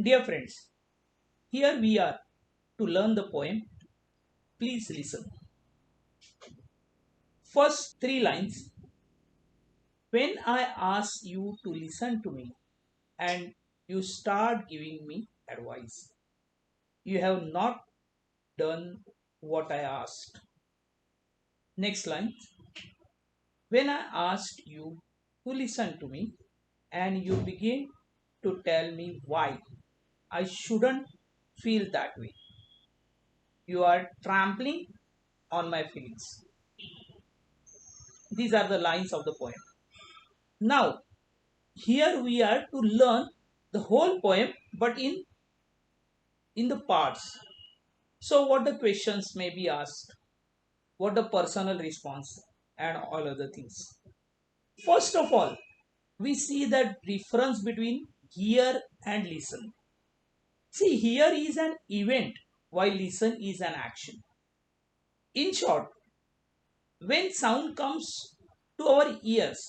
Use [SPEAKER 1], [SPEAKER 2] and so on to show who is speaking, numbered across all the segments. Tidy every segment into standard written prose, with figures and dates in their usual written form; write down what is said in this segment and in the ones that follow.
[SPEAKER 1] Dear friends, here we are to learn the poem. Please listen. First three lines. When I ask you to listen to me and you start giving me advice, you have not done what I asked. Next line. When I asked you to listen to me and you begin to tell me why I shouldn't feel that way, you are trampling on my feelings. These are the lines of the poem. Now, here we are to learn the whole poem, but in the parts. So, what the questions may be asked, what the personal response, and all other things. First of all, we see the difference between hear and listen. See, hear is an event, while listen is an action. In short, when sound comes to our ears,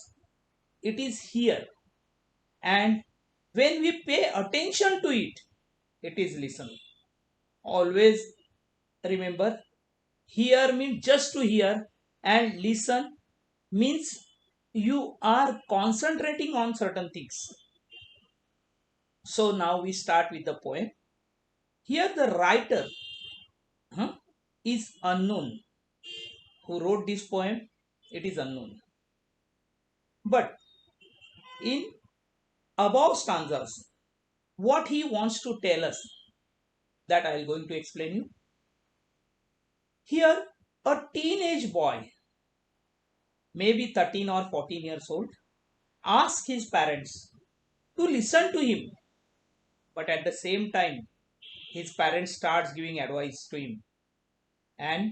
[SPEAKER 1] it is here, and when we pay attention to it, it is listen. Always remember, hear means just to hear, and listen means you are concentrating on certain things. So now we start with the poem. Here the writer is unknown. Who wrote this poem? It is unknown. But in above stanzas, what he wants to tell us, that I am going to explain you. Here, a teenage boy, maybe 13 or 14 years old, asks his parents to listen to him, but at the same time, his parents starts giving advice to him, and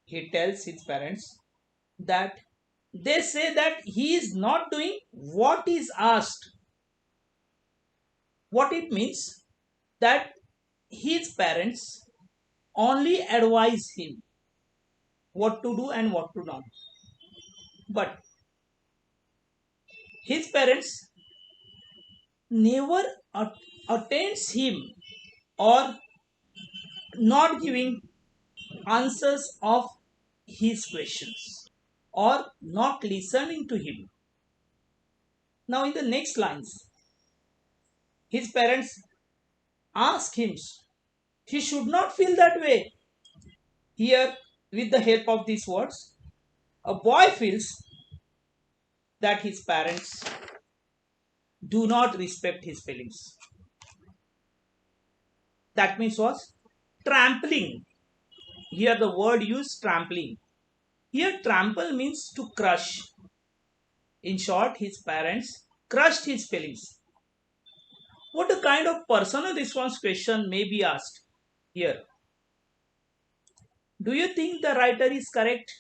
[SPEAKER 1] he tells his parents that they say that he is not doing what is asked. What it means, that his parents only advise him what to do and what to not, but his parents never attends him, or not giving answers of his questions, or not listening to him. Now in the next lines, his parents ask him, he should not feel that way. Here, with the help of these words, a boy feels that his parents do not respect his feelings. That means what? Trampling. Here the word used, trampling. Here trample means to crush. In short, his parents crushed his feelings. What a kind of personal response question may be asked here? Do you think the writer is correct?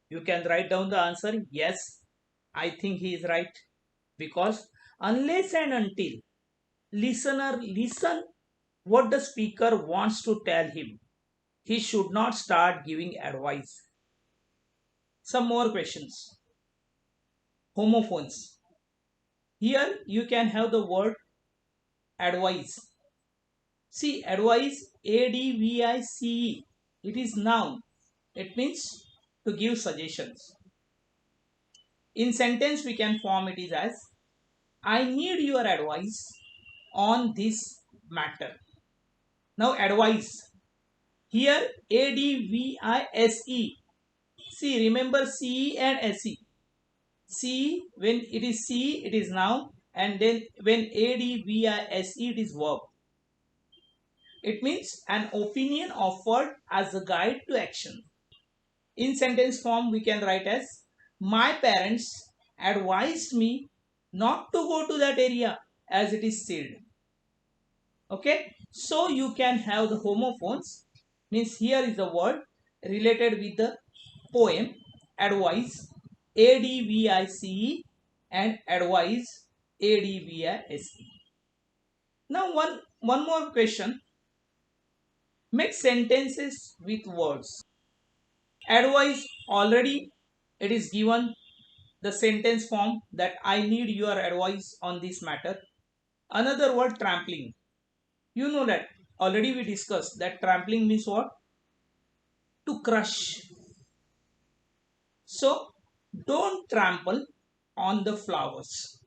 [SPEAKER 1] You can write down the answer. Yes, I think he is right. Because unless and until listener listen what the speaker wants to tell him, he should not start giving advice. Some more questions. Homophones. Here you can have the word advice. See, advice, ADVICE. It is noun. It means to give suggestions. In sentence we can form it is as, I need your advice on this matter. Now advice. Here ADVISE. See, remember CE and SE. C, when it is C, it is noun, and then when ADVISE, it is verb. It means an opinion offered as a guide to action. In sentence form, we can write as, my parents advised me not to go to that area as it is sealed. Okay, so you can have the homophones, means here is the word related with the poem, advice, ADVICE, and advise, ADVISE. Now one more question. Make sentences with words. Advice, already it is given the sentence form that I need your advice on this matter. Another word, trampling. You know that already we discussed that trampling means what? To crush. So don't trample on the flowers.